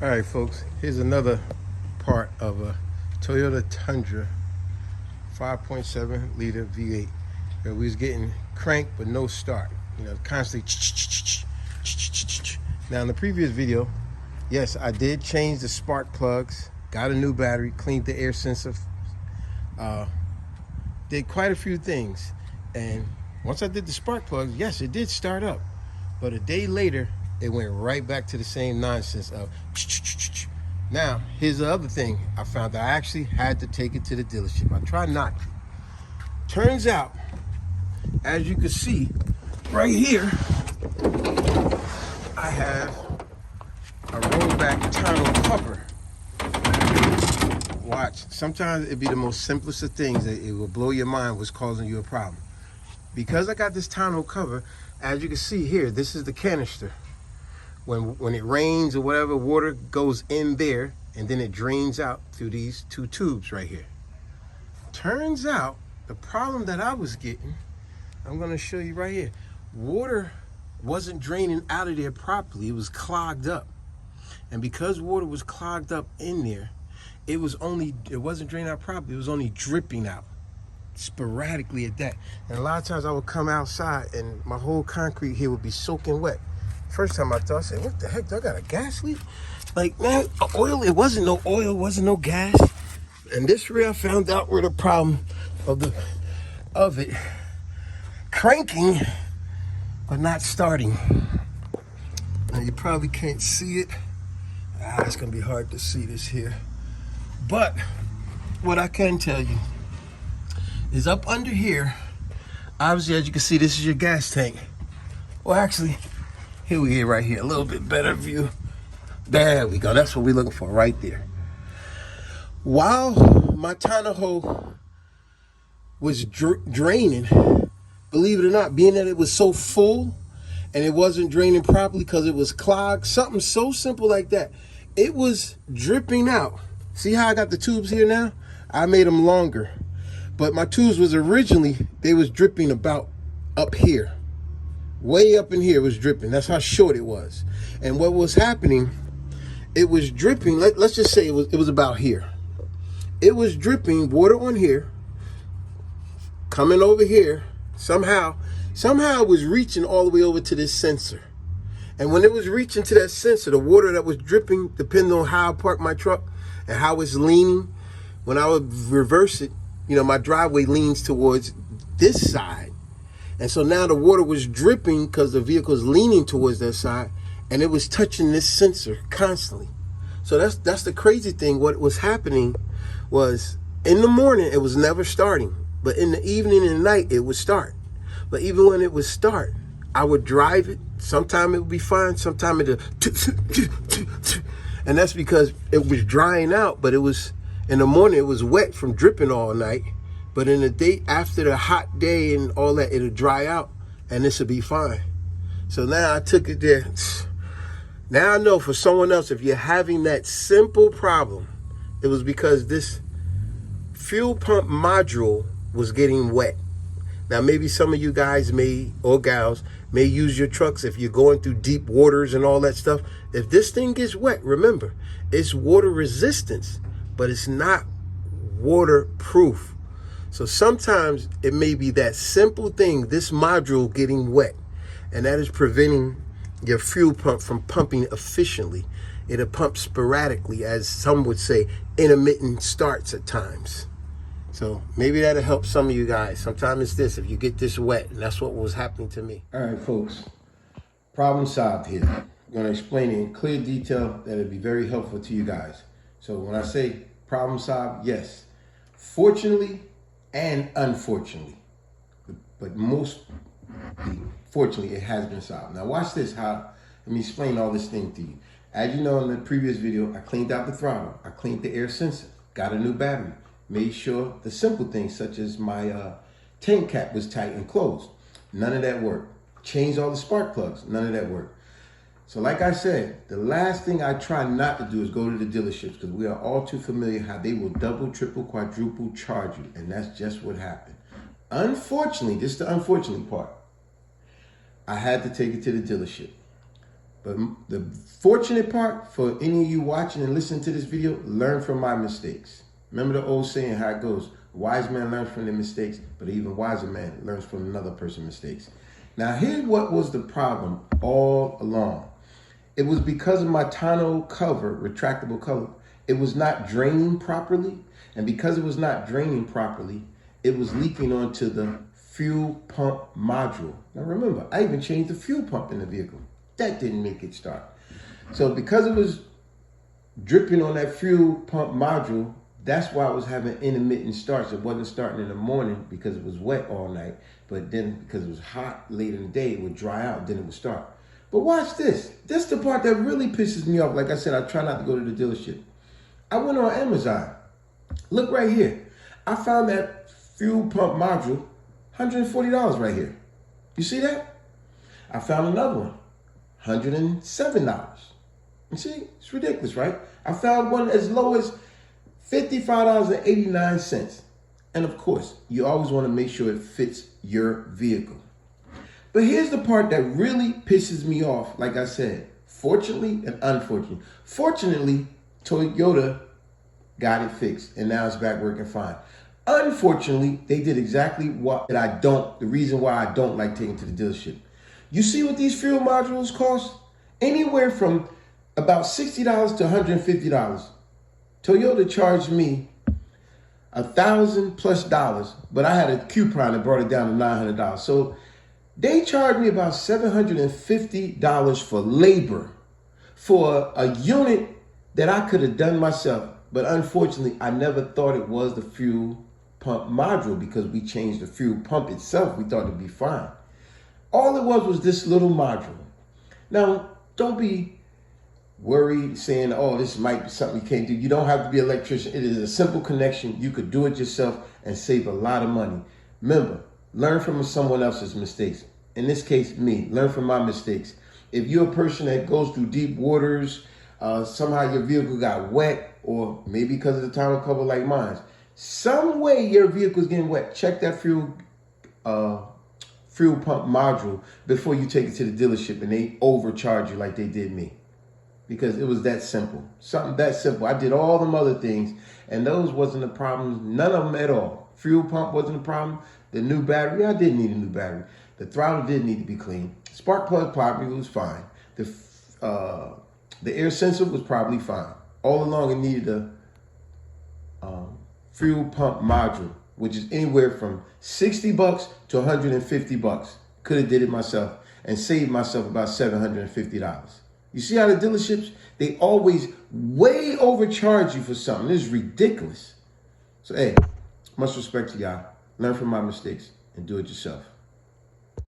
All right, folks, here's another part of a Toyota Tundra 5.7 liter V8 where we was getting crank but no start. You know, constantly. Now, in the previous video, yes, I did change the spark plugs, got a new battery, cleaned the air sensor, did quite a few things. And once I did the spark plugs, yes, it did start up. But a day later, it went right back to the same nonsense of. Now, here's the other thing I found. I actually had to take it to the dealership. I tried not to. Turns out, as you can see right here, I have a rollback tonneau cover. Watch. Sometimes it'd be the most simplest of things that it will blow your mind what's causing you a problem. Because I got this tonneau cover, as you can see here, this is the canister. When it rains or whatever, water goes in there and then it drains out through these two tubes right here. Turns out the problem that I was getting, I'm going to show you right here. Water wasn't draining out of there properly. It was clogged up. And because water was clogged up in there, it wasn't draining out properly. It was only dripping out sporadically at that. And a lot of times I would come outside and my whole concrete here would be soaking wet. First time I thought, I said, what the heck, do I got a gas leak? Like, man, oil, it wasn't no oil, it wasn't no gas. And this rear I found out where the problem of it cranking, but not starting. Now you probably can't see it. It's gonna be hard to see this here. But what I can tell you is up under here, obviously, as you can see, this is your gas tank. Well, actually, here we are right here, a little bit better view. There we go, that's what we're looking for right there. While my tonneau hole was draining, believe it or not, being that it was so full and it wasn't draining properly because it was clogged, something so simple like that, it was dripping out. See how I got the tubes here now? I made them longer. But my tubes was originally, they was dripping about up here. Way up in here was dripping. That's how short it was. And what was happening, it was dripping, let's just say it was about here. It was dripping water on here, coming over here. Somehow it was reaching all the way over to this sensor. And when it was reaching to that sensor, the water that was dripping, depending on how I parked my truck and how it's leaning, when I would reverse it, you know, my driveway leans towards this side. And so now the water was dripping because the vehicle's leaning towards that side, and it was touching this sensor constantly. So that's the crazy thing. What was happening was in the morning, it was never starting. But in the evening and night, it would start. But even when it would start, I would drive it. Sometime it would be fine. Sometime it would, and that's because it was drying out, but it was, in the morning, it was wet from dripping all night. But in the day, after the hot day and all that, it'll dry out and this will be fine. So now I took it there. Now I know for someone else, if you're having that simple problem, it was because this fuel pump module was getting wet. Now, maybe some of you guys or gals may use your trucks if you're going through deep waters and all that stuff. If this thing gets wet, remember, it's water resistance, but it's not waterproof. So sometimes it may be that simple thing, this module getting wet, and that is preventing your fuel pump from pumping efficiently. It'll pump sporadically, as some would say, intermittent starts at times. So maybe that'll help some of you guys. Sometimes it's this, if you get this wet, and that's what was happening to me. All right, folks, problem solved here. I'm gonna explain it in clear detail that'll be very helpful to you guys. So when I say problem solved, yes, fortunately and unfortunately, but fortunately, it has been solved. Now watch this, let me explain all this thing to you. As you know, in the previous video, I cleaned out the throttle, I cleaned the air sensor, got a new battery, made sure the simple things such as my tank cap was tight and closed. None of that worked. Changed all the spark plugs, none of that worked. So like I said, the last thing I try not to do is go to the dealerships, because we are all too familiar how they will double, triple, quadruple charge you. And that's just what happened. Unfortunately, this is the unfortunate part. I had to take it to the dealership. But the fortunate part for any of you watching and listening to this video, learn from my mistakes. Remember the old saying, how it goes, a wise man learns from their mistakes, but an even wiser man learns from another person's mistakes. Now, here's what was the problem all along. It was because of my tonneau cover, retractable cover. It was not draining properly. And because it was not draining properly, it was leaking onto the fuel pump module. Now remember, I even changed the fuel pump in the vehicle. That didn't make it start. So because it was dripping on that fuel pump module, that's why I was having intermittent starts. It wasn't starting in the morning because it was wet all night, but then because it was hot late in the day, it would dry out, then it would start. But watch this. This is the part that really pisses me off. Like I said, I try not to go to the dealership. I went on Amazon. Look right here. I found that fuel pump module, $140 right here. You see that? I found another one, $107. You see, it's ridiculous, right? I found one as low as $55.89. And of course, you always want to make sure it fits your vehicle. But here's the part that really pisses me off, like I said, fortunately and unfortunately. Fortunately, Toyota got it fixed and now it's back working fine. Unfortunately, they did exactly the reason why I don't like taking to the dealership. You see what these fuel modules cost? Anywhere from about $60 to $150. Toyota charged me $1,000+, but I had a coupon that brought it down to $900. So they charged me about $750 for labor for a unit that I could have done myself. But unfortunately, I never thought it was the fuel pump module because we changed the fuel pump itself. We thought it'd be fine. All it was this little module. Now, don't be worried saying, oh, this might be something you can't do. You don't have to be an electrician. It is a simple connection. You could do it yourself and save a lot of money. Remember, learn from someone else's mistakes. In this case, me. Learn from my mistakes. If you're a person that goes through deep waters, somehow your vehicle got wet, or maybe because of the tonneau cover like mine, some way your vehicle's getting wet, check that fuel pump module before you take it to the dealership and they overcharge you like they did me. Because it was that simple. Something that simple. I did all them other things and those wasn't a problem. None of them at all. Fuel pump wasn't a problem. The new battery, I didn't need a new battery. The throttle did need to be clean. Spark plug probably was fine. The air sensor was probably fine. All along it needed a fuel pump module, which is anywhere from $60 to $150. Could have did it myself and saved myself about $750. You see how the dealerships, they always way overcharge you for something. This is ridiculous. So, hey, much respect to y'all. Learn from my mistakes and do it yourself.